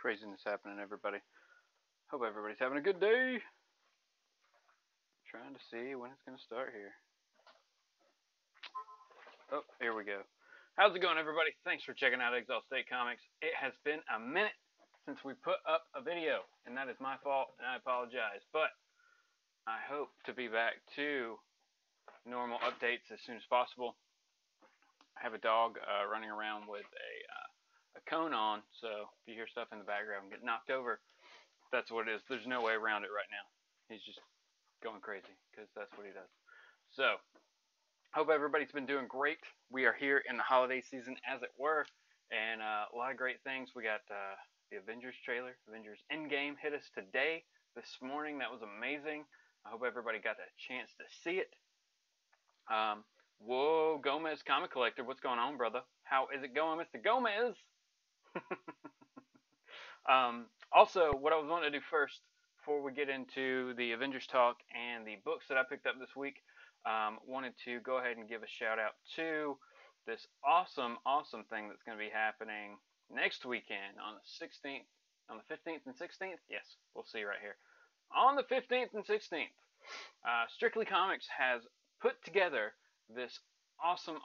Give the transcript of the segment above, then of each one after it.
craziness happening, everybody. Hope everybody's having a good day. Trying to see when it's going to start here. Oh, here we go. How's it going, everybody? Thanks for checking out Exalt State Comics. It has been a minute since we put up a video, and that is my fault, and I apologize. But I hope to be back to normal updates as soon as possible. I have a dog running around with a cone on, so if you hear stuff in the background get knocked over, that's what it is. There's no way around it right now. He's just going crazy because that's what he does. So, hope everybody's been doing great. We are here in the holiday season, as it were, and a lot of great things. We got the Avengers trailer. Avengers Endgame hit us today, this morning. That was amazing. I hope everybody got a chance to see it. Whoa, Gomez Comic Collector, what's going on, brother? How is it going, Mr. Gomez? Also, what I was wanting to do first, before we get into the Avengers talk and the books that I picked up this week, wanted to go ahead and give a shout out to this awesome thing that's going to be happening next weekend on the 16th, on the 15th and 16th. Yes, we'll see right here. On the 15th and 16th, Strictly Comics has put together this awesome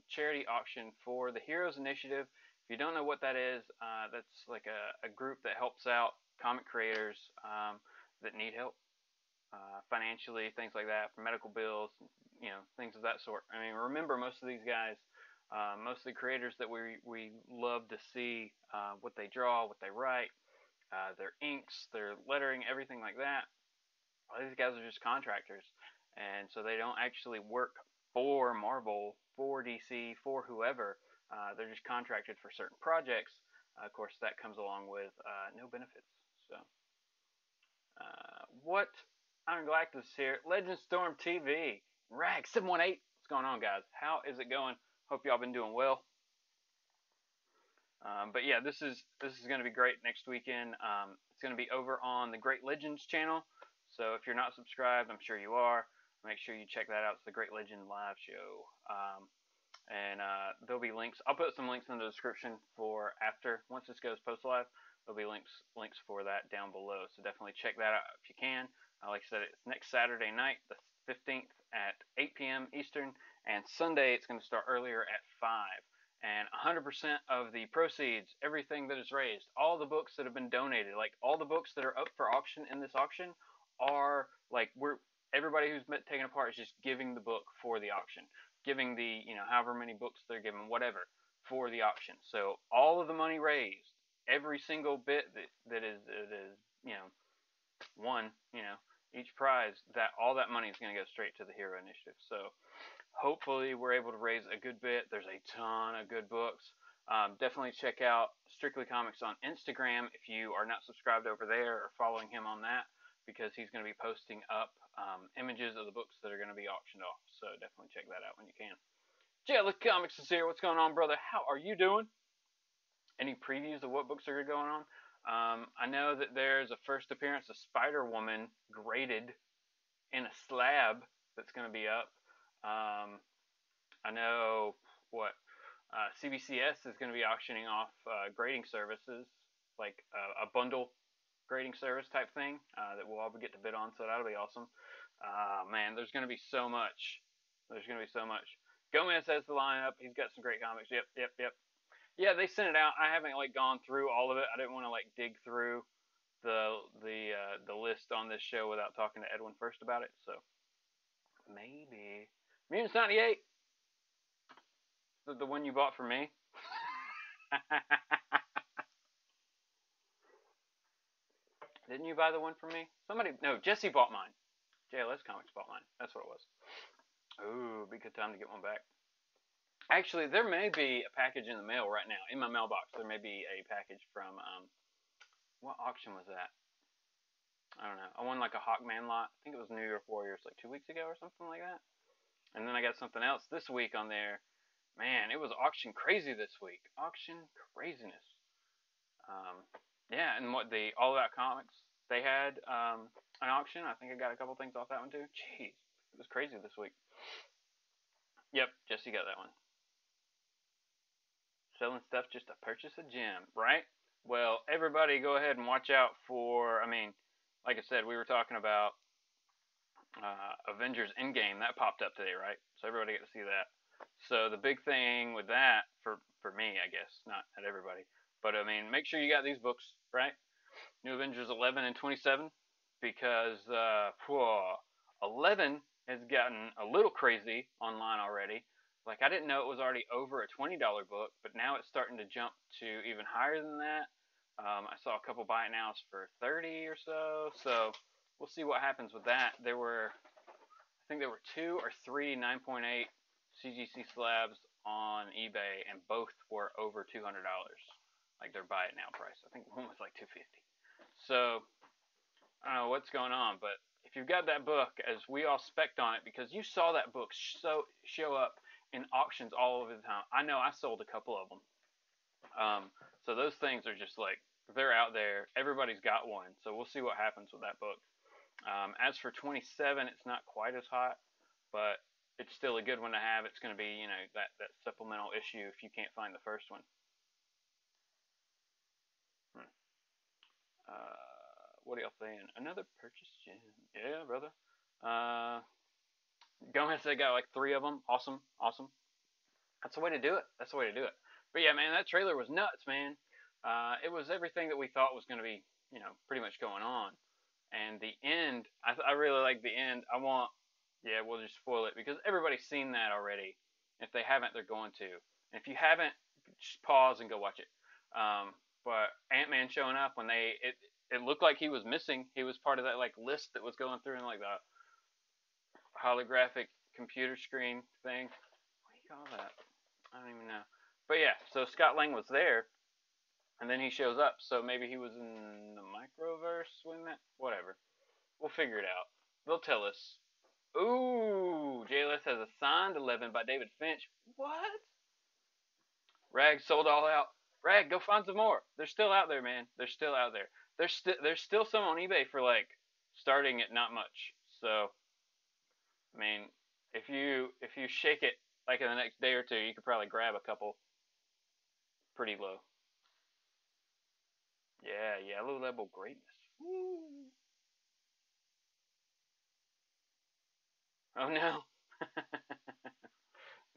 charity auction for the Heroes Initiative. If you don't know what that is, that's like a group that helps out comic creators that need help financially, things like that, for medical bills, things of that sort. I mean, remember, most of these guys, most of the creators that we love to see, what they draw, what they write, their inks, their lettering, everything like that, all these guys are just contractors. And so they don't actually work for Marvel, for DC, for whoever. They're just contracted for certain projects. Of course, that comes along with no benefits. So, what? I'm Galactus here. Legend Storm TV. Rag 718. What's going on, guys? How is it going? Hope y'all been doing well. But yeah, this is going to be great next weekend. It's going to be over on the Great Legends channel. So if you're not subscribed, I'm sure you are. Make sure you check that out. It's the Great Legend live show. And there'll be links. I'll put some links in the description for after. Once this goes post live, there'll be links for that down below. So definitely check that out if you can. Like I said, it's next Saturday night, the 15th at 8 p.m. Eastern. And Sunday, it's going to start earlier at 5. And 100% of the proceeds, everything that is raised, all the books that have been donated, like all the books that are up for auction in this auction, are like everybody who's taken a part is just giving the book for the auction, giving the however many books they're giving, whatever, for the auction. So all of the money raised, every single bit that is won, each prize, that all that money is going to go straight to the Hero Initiative. So hopefully we're able to raise a good bit. There's a ton of good books. Definitely check out Strictly Comics on Instagram if you are not subscribed over there, or following him on that, because he's going to be posting up images of the books that are going to be auctioned off. So definitely check that out when you can. Jelly Comics is here. What's going on, brother? How are you doing? Any previews of what books are going on? I know that there's a first appearance of Spider-Woman graded in a slab that's going to be up. I know CBCS is going to be auctioning off grading services, like a bundle grading service type thing that we'll all get to bid on, so that'll be awesome. Man, there's going to be so much. Gomez has the lineup. He's got some great comics. Yep. Yeah, they sent it out. I haven't gone through all of it. I didn't want to dig through the list on this show without talking to Edwin first about it. So maybe Mutants 98, the one you bought for me. Didn't you buy the one for me? No, Jesse bought mine. JLS Comics bought mine. That's what it was. Ooh, be a good time to get one back. Actually, there may be a package in the mail right now. In my mailbox, there may be a package from, what auction was that? I don't know. I won like a Hawkman lot. I think it was New York Warriors like 2 weeks ago or something like that. And then I got something else this week on there. Man, it was auction crazy this week. Auction craziness. Yeah, and All About Comics, they had an auction. I think I got a couple things off that one too. Jeez, it was crazy this week. Yep, Jesse got that one. Selling stuff just to purchase a gem, right? Well, everybody go ahead and watch out for, I mean, like I said, we were talking about Avengers Endgame. That popped up today, right? So everybody get to see that. So the big thing with that, for me, I guess, not everybody, but I mean, make sure you got these books, right? New Avengers 11 and 27, because 11 has gotten a little crazy online already. Like, I didn't know it was already over a $20 book, but now it's starting to jump to even higher than that. I saw a couple buy it nows for 30 or so. So we'll see what happens with that. I think there were two or three 9.8 CGC slabs on eBay, and both were over $200, like their buy it now price. I think one was like 250. So I don't know what's going on, but if you've got that book, as we all spec'd on it, because you saw that book show up in auctions all over the time. I know I sold a couple of them. So those things are just like, they're out there. Everybody's got one. So we'll see what happens with that book. As for 27, it's not quite as hot, but it's still a good one to have. It's going to be, that supplemental issue if you can't find the first one. Hmm. What are y'all saying? Another purchase gem. Yeah, brother. Uh, Gomez said got like three of them. Awesome, awesome. That's the way to do it. That's the way to do it. But yeah, man, that trailer was nuts, man. It was everything that we thought was going to be, pretty much going on. And the end, I really like the end. Yeah, we'll just spoil it because everybody's seen that already. If they haven't, they're going to. And if you haven't, just pause and go watch it. But Ant-Man showing up when it looked like he was missing. He was part of that like list that was going through and like the holographic computer screen thing. What do you call that? I don't even know. But yeah, so Scott Lang was there, and then he shows up. So maybe he was in the microverse when that. Whatever. We'll figure it out. They'll tell us. Ooh, JLS has a signed 11 by David Finch. What? Rag sold all out. Rag, go find some more. They're still out there, man. They're still out there. There's still some on eBay for like starting at not much. So, I mean, if you shake it like in the next day or two, you could probably grab a couple pretty low. Yeah, yellow level greatness. Woo. Oh no.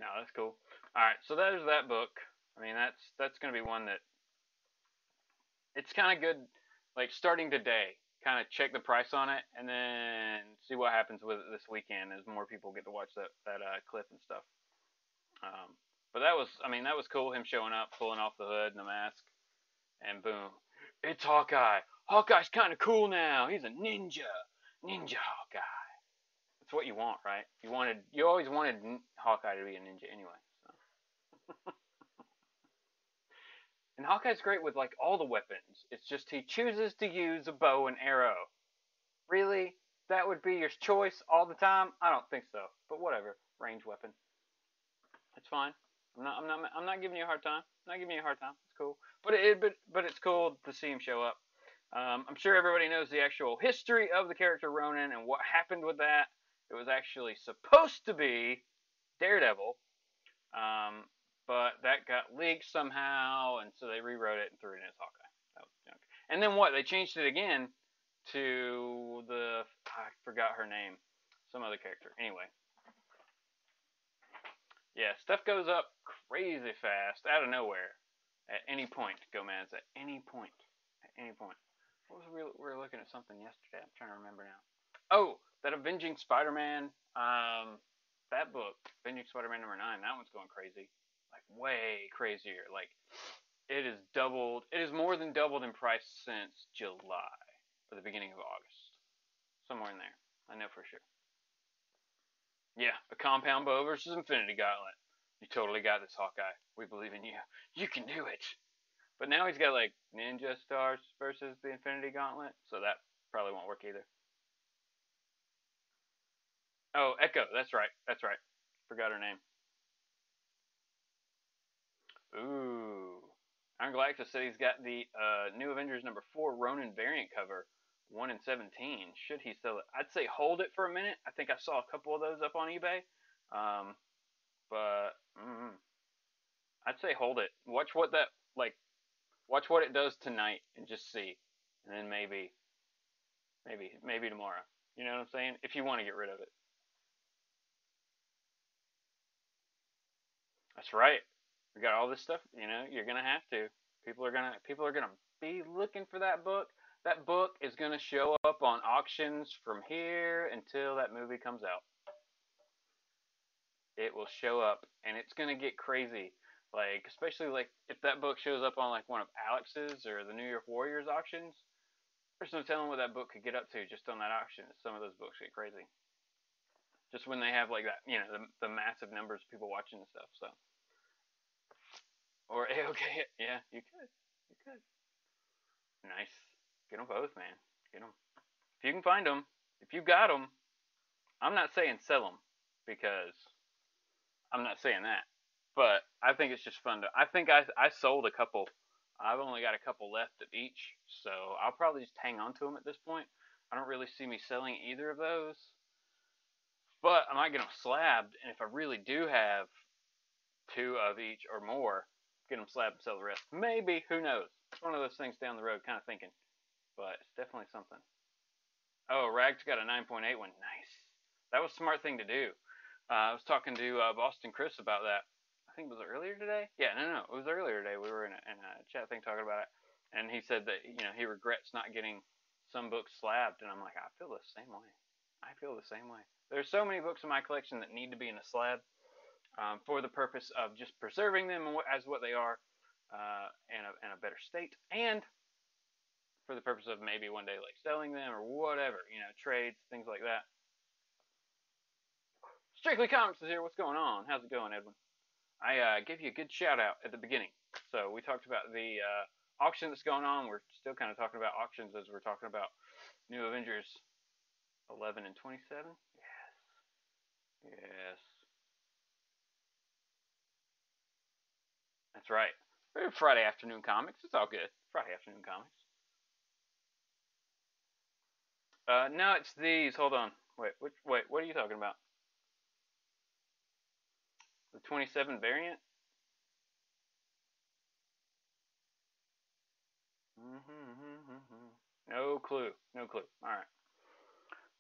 No, that's cool. All right, so there's that book. I mean, that's gonna be one that it's kind of good, like starting today. Kind of check the price on it, and then see what happens with it this weekend as more people get to watch that clip and stuff. But that was cool. Him showing up, pulling off the hood and the mask, and boom, it's Hawkeye. Hawkeye's kind of cool now. He's a ninja Hawkeye. That's what you want, right? You always wanted Hawkeye to be a ninja anyway. So. And Hawkeye's great with like all the weapons. It's just he chooses to use a bow and arrow. Really? That would be your choice all the time? I don't think so. But whatever. Range weapon. It's fine. I'm not giving you a hard time. I'm not giving you a hard time. It's cool. But it's cool to see him show up. I'm sure everybody knows the actual history of the character Ronin and what happened with that. It was actually supposed to be Daredevil, um, but that got leaked somehow, and so they rewrote it and threw it in as Hawkeye. That was junk. And then what? They changed it again to I forgot her name, some other character. Anyway, yeah, stuff goes up crazy fast out of nowhere at any point. Gomez, at any point, at any point. What was we were looking at something yesterday? I'm trying to remember now. Oh, that Avenging Spider-Man, that book, Avenging Spider-Man #9. That one's going crazy, like way crazier. Like it is doubled. It is more than doubled in price since July or the beginning of August, somewhere in there. I know for sure. Yeah, a compound bow versus Infinity Gauntlet. You totally got this, Hawkeye. We believe in you. You can do it. But now he's got like Ninja Stars versus the Infinity Gauntlet, so that probably won't work either. Oh, Echo. That's right. That's right. Forgot her name. Ooh. Iron Galactus said he's got the new Avengers #4 Ronin variant cover, 1 in 17. Should he sell it? I'd say hold it for a minute. I think I saw a couple of those up on eBay. Um, but I'd say hold it. Watch what that like. Watch what it does tonight and just see, and then maybe tomorrow. You know what I'm saying? If you want to get rid of it. That's right. We got all this stuff. You know, you're gonna have to. People are gonna be looking for that book. That book is gonna show up on auctions from here until that movie comes out. It will show up, and it's gonna get crazy. Like, especially like if that book shows up on like one of Alex's or the New York Warriors auctions, there's no telling what that book could get up to just on that auction. Some of those books get crazy. Just when they have like that, you know, the massive numbers of people watching and stuff. So, or okay, yeah, you could. Nice. Get them both, man. Get them. If you can find them, if you got them, I'm not saying sell them because I'm not saying that. But I think it's just fun to. I think I sold a couple. I've only got a couple left of each, so I'll probably just hang on to them at this point. I don't really see me selling either of those, but I might get them slabbed, and if I really do have two of each or more, get them slabbed and sell the rest. Maybe, who knows? It's one of those things down the road, kind of thinking, but it's definitely something. Oh, Rag's got a 9.8 one. Nice. That was a smart thing to do. I was talking to Boston Chris about that. I think was it earlier today? Yeah, no, it was earlier today. We were in a chat thing talking about it, and he said that he regrets not getting some books slabbed, and I'm like, I feel the same way. I feel the same way. There's so many books in my collection that need to be in a slab for the purpose of just preserving them as what they are in a better state, and for the purpose of maybe one day like selling them or whatever, trades, things like that. Strictly Comics is here. What's going on? How's it going, Edwin? I gave you a good shout out at the beginning. So we talked about the auction that's going on. We're still kind of talking about auctions as we're talking about New Avengers 11 and 27. Yes. Yes. That's right. Friday afternoon comics. It's all good. Friday afternoon comics. No, it's these. Hold on. Wait. What are you talking about? The 27 variant? No clue. No clue. All right.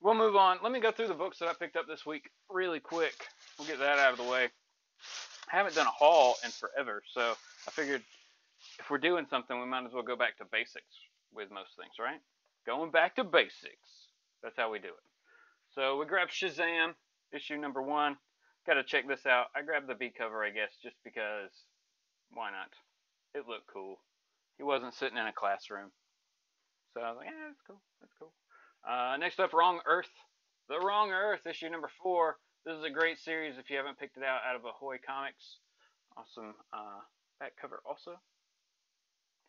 We'll move on. Let me go through the books that I picked up this week really quick. We'll get that out of the way. I haven't done a haul in forever, so I figured if we're doing something, we might as well go back to basics with most things, right? Going back to basics. That's how we do it. So we grabbed Shazam, issue number 1. Got to check this out. I grabbed the B cover, I guess, just because. Why not? It looked cool. He wasn't sitting in a classroom. So I was like, yeah, that's cool. That's cool. Next up, Wrong Earth. The Wrong Earth, issue number 4. This is a great series if you haven't picked it out of Ahoy Comics. Awesome back cover also.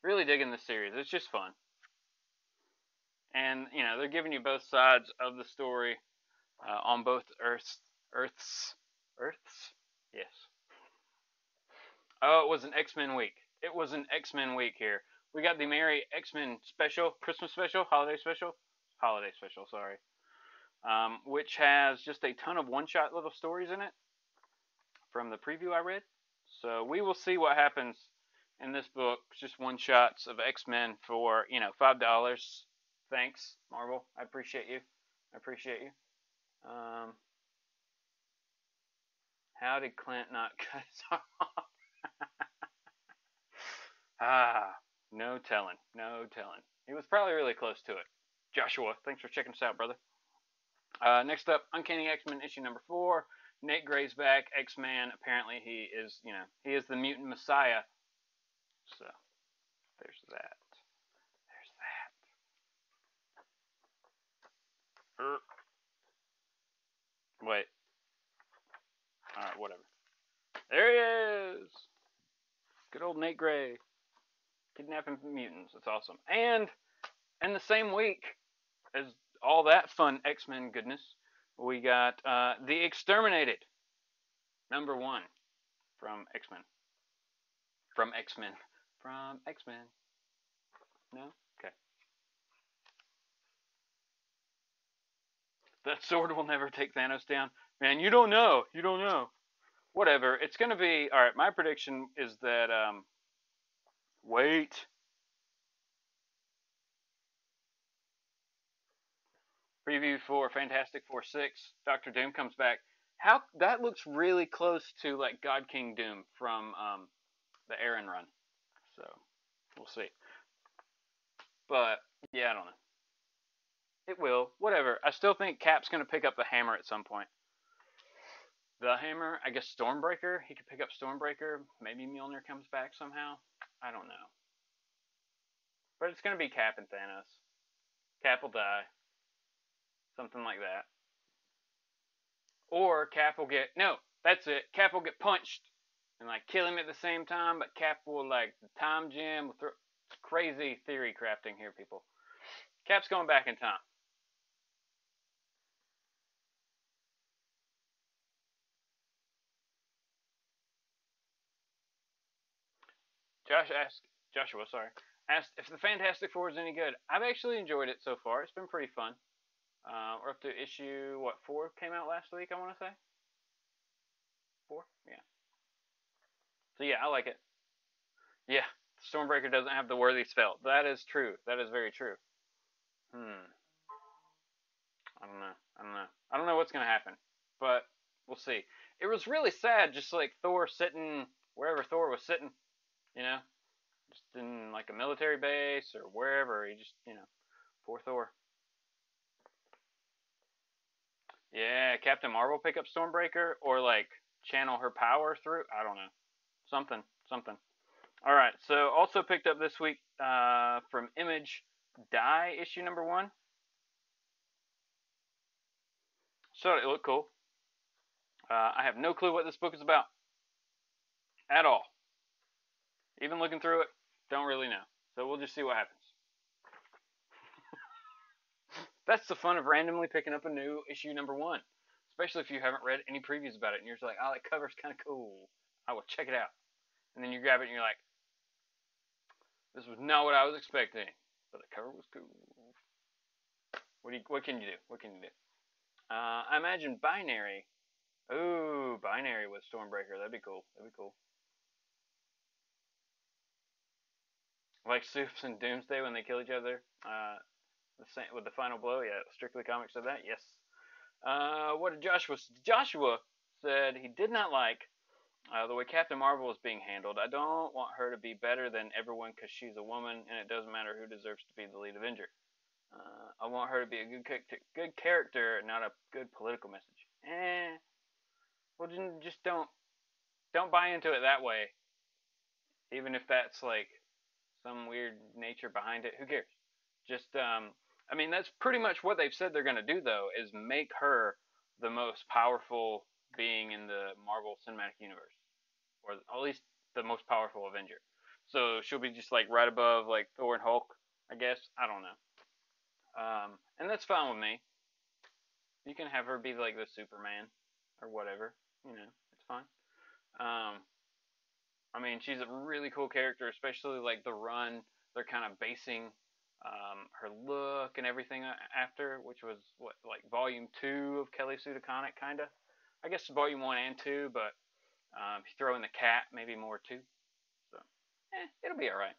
Really digging this series. It's just fun. And, they're giving you both sides of the story on both Earths? Yes. Oh, it was an X-Men week. It was an X-Men week here. We got the Merry X-Men special, Christmas special, holiday special, sorry. Which has just a ton of one-shot little stories in it from the preview I read. So we will see what happens in this book. Just one-shots of X-Men for, $5. Thanks, Marvel. I appreciate you. How did Clint not cut us off? No telling. He was probably really close to it. Joshua, thanks for checking us out, brother. Next up, Uncanny X-Men issue number 4. Nate Gray's back. X-Man. Apparently, he is the mutant messiah. So, there's that. Wait. All right, whatever. There he is. Good old Nate Gray. Kidnapping mutants. That's awesome. And in the same week as all that fun X-Men goodness, we got The Exterminated, number 1 from X-Men. From X-Men. No? Okay. That sword will never take Thanos down. Man, you don't know. Whatever. It's going to be... Alright, my prediction is that... wait. Preview for Fantastic Four 6. Doctor Doom comes back. How that looks really close to like God King Doom from the Aaron run. So we'll see. But yeah, I don't know. It will. Whatever. I still think Cap's gonna pick up the hammer at some point. The hammer, I guess Stormbreaker. He could pick up Stormbreaker. Maybe Mjolnir comes back somehow. I don't know. But it's gonna be Cap and Thanos. Cap will die. Something like that. Or Cap will get that's it. Cap will get punched and like kill him at the same time, but Cap will like the time gem. Crazy theory crafting here, people. Cap's going back in time. Joshua, sorry, asked if the Fantastic Four is any good. I've actually enjoyed it so far. It's been pretty fun. We're up to issue 4 came out last week. I want to say 4. Yeah. So yeah, I like it. Yeah, Stormbreaker doesn't have the worthy spell. That is true. That is very true. Hmm. I don't know. I don't know. I don't know what's gonna happen, but we'll see. It was really sad, just like Thor sitting wherever Thor was sitting, you know, just in like a military base or wherever. He just, poor Thor. Yeah, Captain Marvel pick up Stormbreaker or like channel her power through. I don't know. Something, something. All right. So also picked up this week from Image Die issue number 1. So it looked cool. I have no clue what this book is about at all. Even looking through it, don't really know. So we'll just see what happens. That's the fun of randomly picking up a new issue number 1, especially if you haven't read any previews about it and you're just like, oh, that cover's kind of cool. I will check it out. And then you grab it and you're like, this was not what I was expecting, but the cover was cool. What can you do? What can you do? I imagine Binary. Ooh, Binary with Stormbreaker. That'd be cool. That'd be cool. Like Soups and Doomsday when they kill each other. With the final blow. Yeah, Strictly Comics said that. Yes. What did Joshua? Joshua said he did not like the way Captain Marvel is being handled. I don't want her to be better than everyone because she's a woman, and it doesn't matter who deserves to be the lead Avenger. I want her to be a good character, not a good political message. Well, just don't buy into it that way. Even if that's like some weird nature behind it, who cares? Just I mean, that's pretty much what they've said they're going to do, though, is make her the most powerful being in the Marvel Cinematic Universe, or at least the most powerful Avenger. So she'll be just like right above like Thor and Hulk, I guess. I don't know. And that's fine with me. You can have her be like the Superman or whatever. It's fine. Um, I mean, she's a really cool character, especially like the run they're kind of basing her look and everything after, which was like volume 2 of Kelly Sue DeConnick, kind of. I guess volume 1 and 2, but if you throw in the cat, maybe more too. So, it'll be all right.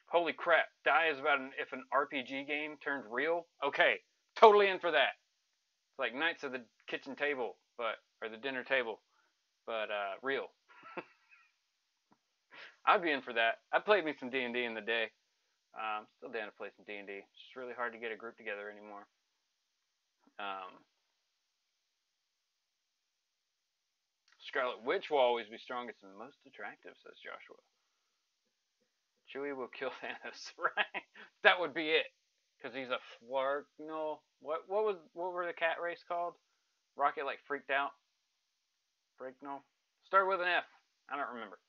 Holy crap! Die is about if an RPG game turned real. Okay, totally in for that. It's like Knights of the Kitchen Table, or the dinner table, but real. I'd be in for that. I played me some D&D in the day. Still down to play some D&D. It's just really hard to get a group together anymore. Scarlet Witch will always be strongest and most attractive, says Joshua. Chewie will kill Thanos, right? That would be it, because he's a flark. No, what were the cat race called? Rocket like freaked out. Freakno. Start with an F. I don't remember.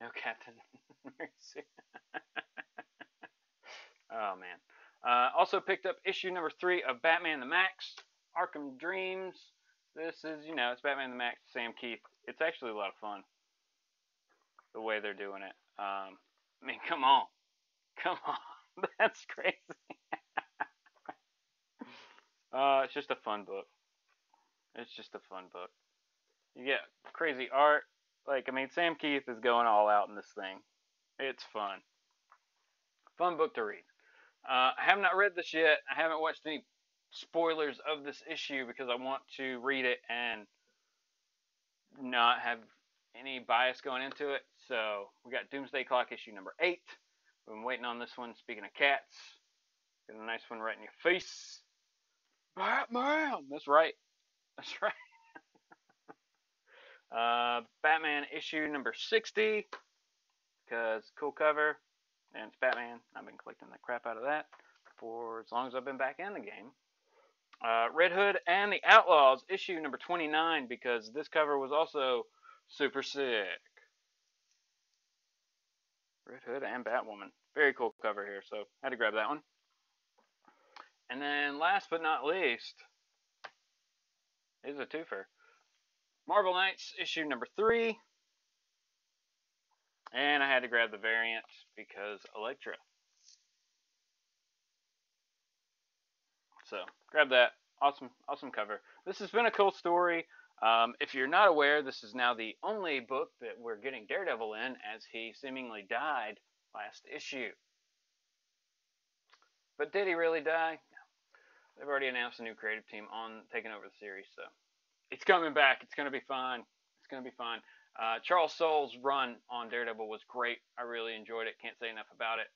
No Captain Mercy. Oh man. Also picked up issue number 3 of Batman the Max, Arkham Dreams. This is, it's Batman the Max, Sam Keith. It's actually a lot of fun, the way they're doing it. I mean, come on. That's crazy. It's just a fun book. It's just a fun book. You get crazy art. Like, I mean, Sam Keith is going all out in this thing. It's fun. Fun book to read. I have not read this yet. I haven't watched any spoilers of this issue because I want to read it and not have any bias going into it. So we got Doomsday Clock issue number 8. We've been waiting on this one. Speaking of cats, got a nice one right in your face. Batman. That's right. That's right. Batman issue number 60 because cool cover and it's Batman. I've been collecting the crap out of that for as long as I've been back in the game. Red Hood and the Outlaws issue number 29 because this cover was also super sick. Red Hood and Batwoman. Very cool cover here, so had to grab that one. And then last but not least is a twofer. Marvel Knights issue number 3. And I had to grab the variant because Elektra. So grab that. Awesome cover. This has been a cool story. If you're not aware, this is now the only book that we're getting Daredevil in, as he seemingly died last issue. But did he really die? No. They've already announced a new creative team on taking over the series, so it's coming back. It's going to be fun. It's going to be fun. Charles Soule's run on Daredevil was great. I really enjoyed it. Can't say enough about it.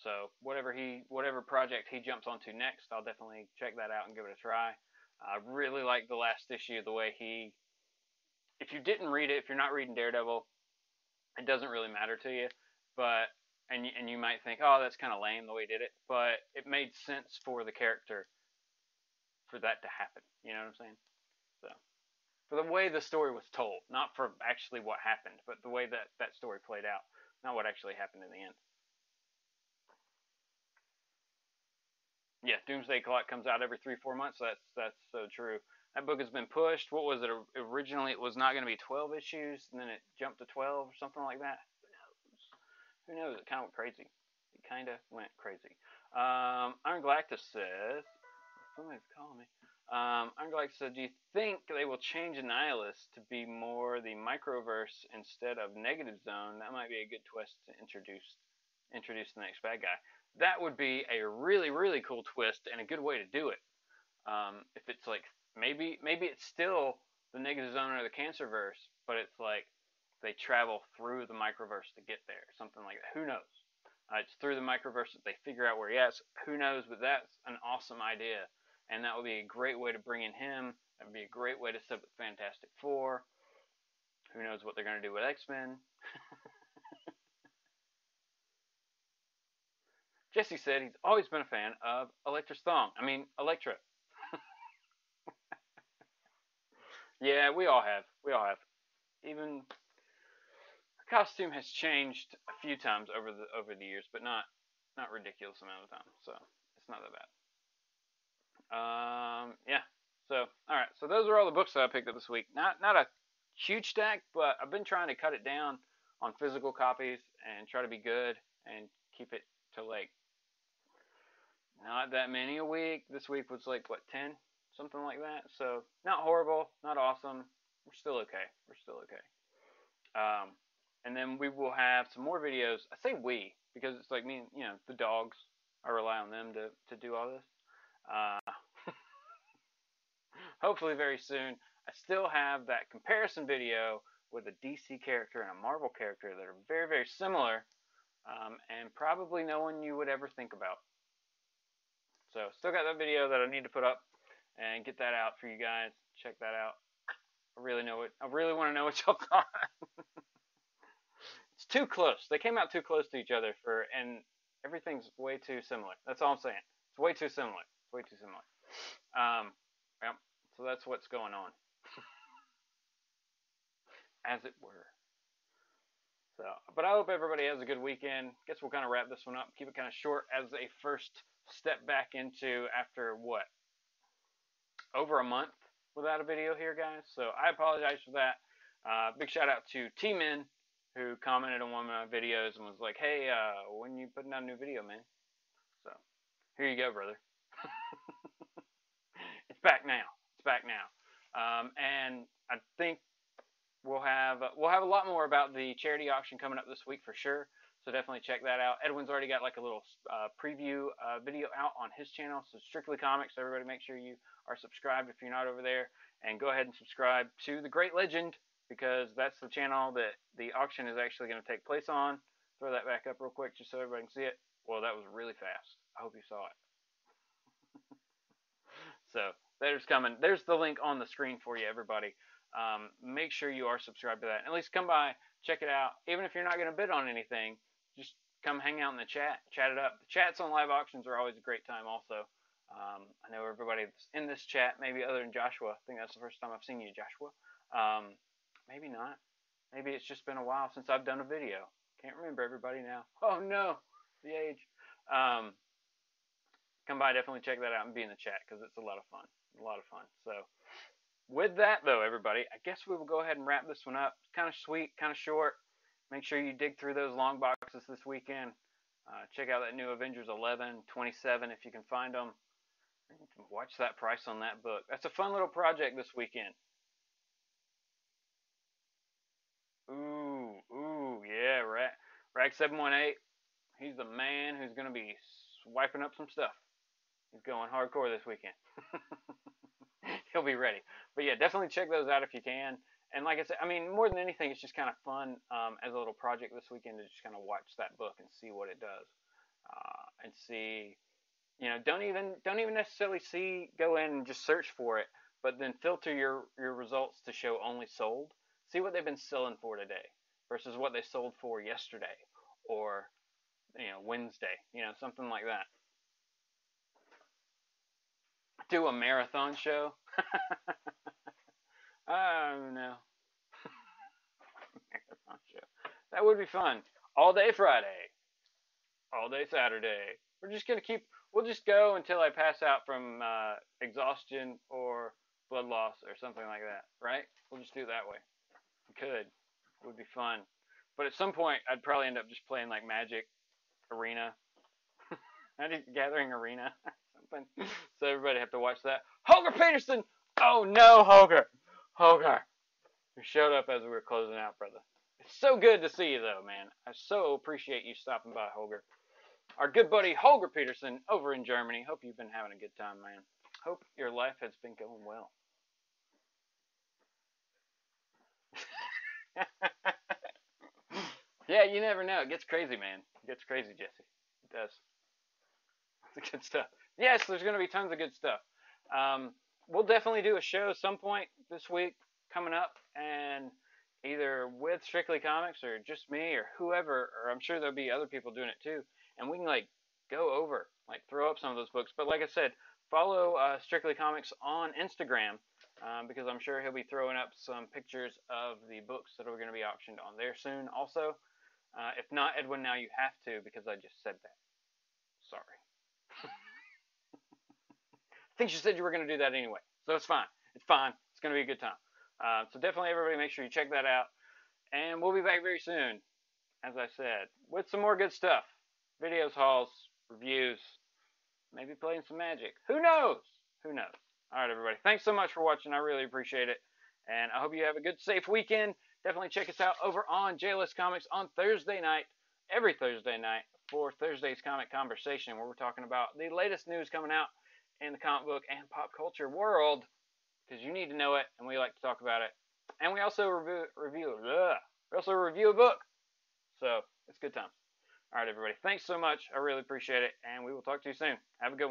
So whatever project he jumps onto next, I'll definitely check that out and give it a try. I really like the last issue, the way he. If you didn't read it, if you're not reading Daredevil, it doesn't really matter to you. But and you might think, oh, that's kind of lame the way he did it, but it made sense for the character for that to happen. You know what I'm saying? So for the way the story was told, not for actually what happened, but the way that story played out, not what actually happened in the end. Yeah, Doomsday Clock comes out every 3-4 months. That's so true. That book has been pushed. What was it originally? It was not going to be 12 issues, and then it jumped to 12 or something like that. Who knows? It kind of went crazy. Iron Galactus says, somebody's calling me. Iron Galactus said, do you think they will change Annihilus to be more the microverse instead of Negative Zone? That might be a good twist to introduce the next bad guy. That would be a really, really cool twist and a good way to do it. If it's like maybe it's still the Negative Zone or the Cancerverse, but it's like they travel through the microverse to get there, something like that. Who knows? It's through the microverse that they figure out where he is. Who knows? But that's an awesome idea, and that would be a great way to bring in him. That would be a great way to set up the Fantastic Four. Who knows what they're going to do with X-Men? Jesse said he's always been a fan of Elektra's thong. I mean, Elektra. Yeah, we all have. Even the costume has changed a few times over the years, but not ridiculous amount of time. So it's not that bad. Yeah. So all right. So those are all the books that I picked up this week. Not a huge stack, but I've been trying to cut it down on physical copies and try to be good and keep it to like not that many a week. This week was like what, 10, something like that. So not horrible, not awesome. We're still okay. And then we will have some more videos. I say we because it's like me, the dogs. I rely on them to do all this. Hopefully very soon. I still have that comparison video with a DC character and a Marvel character that are very, very similar, and probably no one you would ever think about. So still got that video that I need to put up and get that out for you guys. Check that out. I really want to know what y'all thought. It's too close. They came out too close to each other and everything's way too similar. That's all I'm saying. It's way too similar. Yeah, so that's what's going on. As it were. So, but I hope everybody has a good weekend. Guess we'll kind of wrap this one up. Keep it kind of short as a first step back into after what? Over a month without a video here, guys. So I apologize for that. Big shout out to T-Min, who commented on one of my videos and was like, hey, when you putting out a new video, man? So here you go, brother. It's back now. And I think we'll have a lot more about the charity auction coming up this week for sure. So definitely check that out. Edwin's already got like a little preview video out on his channel. So Strictly Comics. Everybody, make sure you are subscribed if you're not over there, and go ahead and subscribe to the Great Legend, because that's the channel that the auction is actually going to take place on. Throw that back up real quick just so everybody can see it. Well, that was really fast. I hope you saw it. So there's coming. There's the link on the screen for you, everybody. Make sure you are subscribed to that. At least come by, check it out. Even if you're not going to bid on anything, just come hang out in the chat, chat it up. The chats on live auctions are always a great time also. I know everybody that's in this chat, maybe other than Joshua. I think that's the first time I've seen you, Joshua. Maybe not. Maybe it's just been a while since I've done a video. Can't remember everybody now. Oh no, the age. Come by, definitely check that out and be in the chat, because it's a lot of fun. A lot of fun. So with that, though, everybody, I guess we will go ahead and wrap this one up. It's kind of sweet, kind of short. Make sure you dig through those long boxes this weekend. Check out that new Avengers 11, 27 if you can find them. Watch that price on that book. That's a fun little project this weekend. Ooh, yeah, Rag 718. He's the man who's going to be wiping up some stuff. He's going hardcore this weekend. He'll be ready. But yeah, definitely check those out if you can. And like I said, I mean, more than anything, it's just kind of fun as a little project this weekend to just kind of watch that book and see what it does, and see, you know, don't even necessarily go in and just search for it, but then filter your results to show only sold. See what they've been selling for today versus what they sold for yesterday or, you know, Wednesday, you know, something like that. Do a marathon show. Oh no. Marathon show. That would be fun. All day Friday. All day Saturday. We'll just go until I pass out from exhaustion or blood loss or something like that, right? We'll just do it that way. We could. It would be fun. But at some point, I'd probably end up just playing like Magic Arena. Magic Gathering Arena. Something. So everybody have to watch that. Holger Peterson! Oh no, Holger! Holger! You showed up as we were closing out, brother. It's so good to see you, though, man. I so appreciate you stopping by, Holger. Our good buddy Holger Peterson over in Germany. Hope you've been having a good time, man. Hope your life has been going well. Yeah, you never know. It gets crazy, man. It gets crazy, Jesse. It does. It's good stuff. Yes, there's going to be tons of good stuff. We'll definitely do a show some point this week coming up, and either with Strictly Comics or just me or whoever, or I'm sure there'll be other people doing it too, and we can like go over, like throw up some of those books. But like I said, follow Strictly Comics on Instagram, because I'm sure he'll be throwing up some pictures of the books that are going to be auctioned on there soon also. If not, Edwin, now you have to, because I just said that. Sorry. I think you said you were going to do that anyway, so it's fine. It's fine. It's going to be a good time. So definitely, everybody, make sure you check that out. And we'll be back very soon, as I said, with some more good stuff. Videos, hauls, reviews, maybe playing some Magic. Who knows? Who knows? All right, everybody. Thanks so much for watching. I really appreciate it. And I hope you have a good, safe weekend. Definitely check us out over on JLS Comics on Thursday night, every Thursday night, for Thursday's Comic Conversation, where we're talking about the latest news coming out in the comic book and pop culture world, because you need to know it, and we like to talk about it. And we also review a book. So it's good times. All right, everybody. Thanks so much. I really appreciate it, and we will talk to you soon. Have a good one.